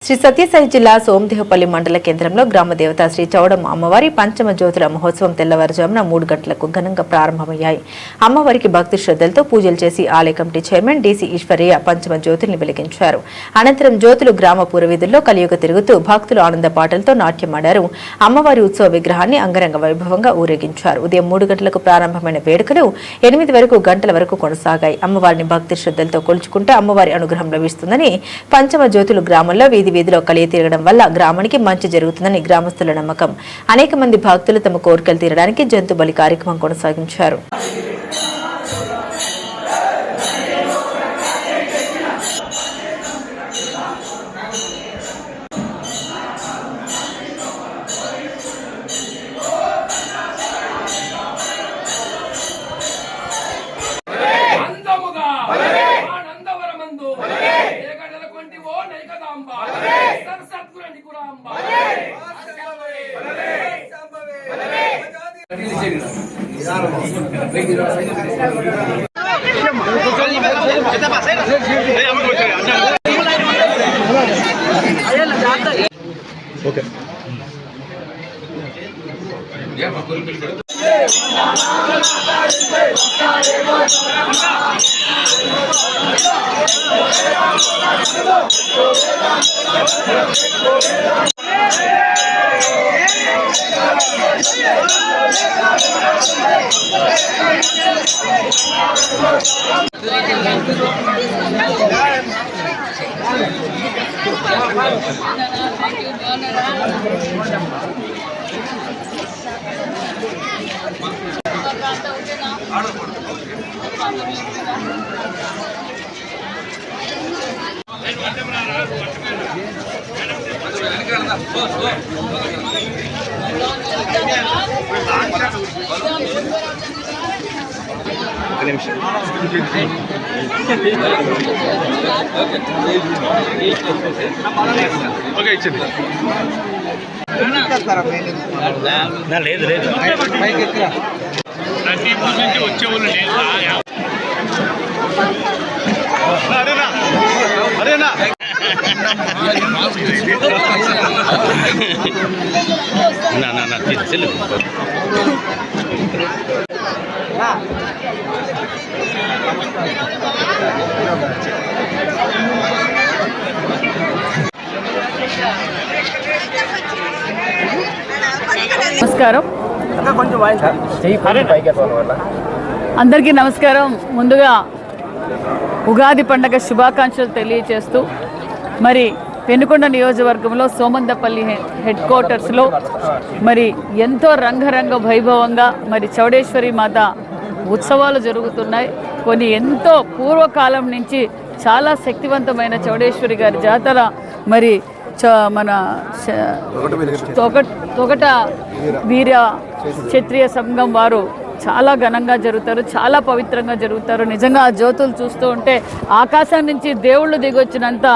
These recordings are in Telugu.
శ్రీ సత్యసాయి జిల్లా సోమదేవపల్లి మండల కేంద్రంలో గ్రామ దేవత శ్రీ చౌడమ్మ అమ్మవారి పంచమ జ్యోతుల మహోత్సవం తెల్లవారుజామున 3 గంటలకు ఘనంగా ప్రారంభమయ్యాయి. అమ్మవారికి భక్తి శ్రద్ధలతో పూజలు చేసి ఆలయ కమిటీ చైర్మన్ డిసి ఈశ్వరయ్య పంచమ జ్యోతుల్ని వెలిగించారు. అనంతరం జ్యోతులు గ్రామ పూర్వవీధుల్లో కలియుగ తిరుగుతూ భక్తులు ఆనంద పాటలతో నాట్యమాడారు. అమ్మవారి ఉత్సవ విగ్రహాన్ని అంగరంగ వైభవంగా ఊరేగించారు. ఉదయం 3 గంటలకు ప్రారంభమైన వేడుకలు 8 గంటల వరకు కొనసాగాయి. అమ్మవారిని భక్తి శ్రద్ధలతో కొలుచుకుంటే అమ్మవారి అనుగ్రహం లభిస్తుందని, పంచమ జ్యోతులు గ్రామంలో వీధిలో కలియ తిరగడం వల్ల గ్రామానికి మంచి జరుగుతుందని గ్రామస్తుల నమ్మకం. అనేక మంది భక్తులు తమ కోరికలు తీరడానికి జంతు బలి కార్యక్రమం కొనసాగించారు. ఓకే ఓకే ఇచ్చింది లేదు లేదు వచ్చేవాళ్ళు అరేనా నా చెల్లు నమస్కారం. అందరికీ నమస్కారం. ముందుగా ఉగాది పండుగ శుభాకాంక్షలు తెలియజేస్తూ మరి పెనుకొండ నియోజకవర్గంలో సోమందపల్లి హెడ్ క్వార్టర్స్లో మరి ఎంతో రంగరంగ వైభవంగా మరి చౌడేశ్వరి మాత ఉత్సవాలు జరుగుతున్నాయి. కొన్ని ఎంతో పూర్వకాలం నుంచి చాలా శక్తివంతమైన చౌడేశ్వరి గారి జాతర మరి మన తొగట వీర క్షత్రియ సంఘం వారు చాలా ఘనంగా జరుగుతారు, చాలా పవిత్రంగా జరుగుతారు. నిజంగా ఆ జ్యోతులు చూస్తూ ఉంటే ఆకాశం నుంచి దేవుళ్ళు దిగొచ్చినంత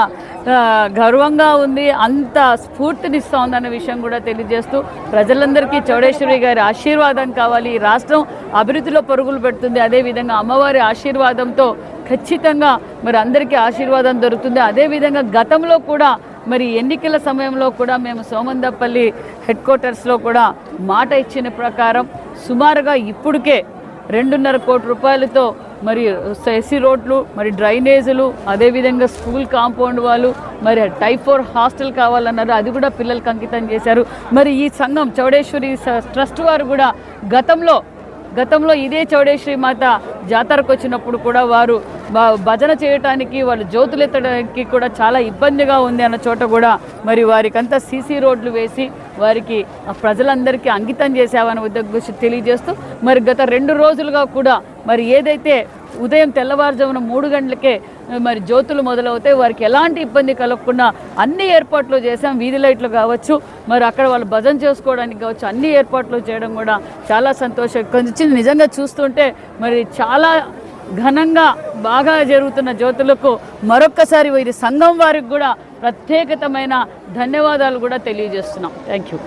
గర్వంగా ఉంది, అంత స్ఫూర్తినిస్తూ ఉందన్న విషయం కూడా తెలియజేస్తూ ప్రజలందరికీ చౌడేశ్వరి గారి ఆశీర్వాదం కావాలి. ఈ రాష్ట్రం అభివృద్ధిలో పరుగులు పెడుతుంది. అదేవిధంగా అమ్మవారి ఆశీర్వాదంతో ఖచ్చితంగా మరి అందరికీ ఆశీర్వాదం దొరుకుతుంది. అదేవిధంగా గతంలో కూడా మరి ఎన్నికల సమయంలో కూడా మేము సోమందపల్లి హెడ్ క్వార్టర్స్లో కూడా మాట ఇచ్చిన ప్రకారం సుమారుగా ఇప్పటికే 2.5 కోట్ల రూపాయలతో మరి ఎస్సీ రోడ్లు, మరి డ్రైనేజీలు, అదేవిధంగా స్కూల్ కాంపౌండ్ వాళ్ళు, మరి టైప్ 4 హాస్టల్ కావాలన్నారు. అది కూడా పిల్లలకు అంకితం చేశారు. మరి ఈ సంఘం చౌడేశ్వరి ట్రస్ట్ వారు కూడా గతంలో ఇదే చౌడేశ్వరి మాత జాతరకు వచ్చినప్పుడు కూడా వారు భజన చేయటానికి, వాళ్ళు జ్యోతులు ఎత్తడానికి కూడా చాలా ఇబ్బందిగా ఉంది అన్న చోట కూడా మరి వారికంతా సీసీ రోడ్లు వేసి వారికి ప్రజలందరికీ అంకితం చేశామని ఉద్దేశం తెలియజేస్తూ మరి గత 2 రోజులుగా కూడా మరి ఏదైతే ఉదయం తెల్లవారుజామున 3 గంటలకే మరి జ్యోతులు మొదలవుతాయి, వారికి ఎలాంటి ఇబ్బంది కలగకుండా అన్ని ఏర్పాట్లు చేశాం. వీధి లైట్లు కావచ్చు, మరి అక్కడ వాళ్ళు భజన చేసుకోవడానికి కావచ్చు, అన్ని ఏర్పాట్లు చేయడం కూడా చాలా సంతోషం. కొంచెం నిజంగా చూస్తుంటే మరి చాలా ఘనంగా బాగా జరుగుతున్న జ్యోతులకు మరొక్కసారి వీరి సంఘం వారికి కూడా ప్రత్యేకమైన ధన్యవాదాలు కూడా తెలియజేస్తున్నాం. Thank you.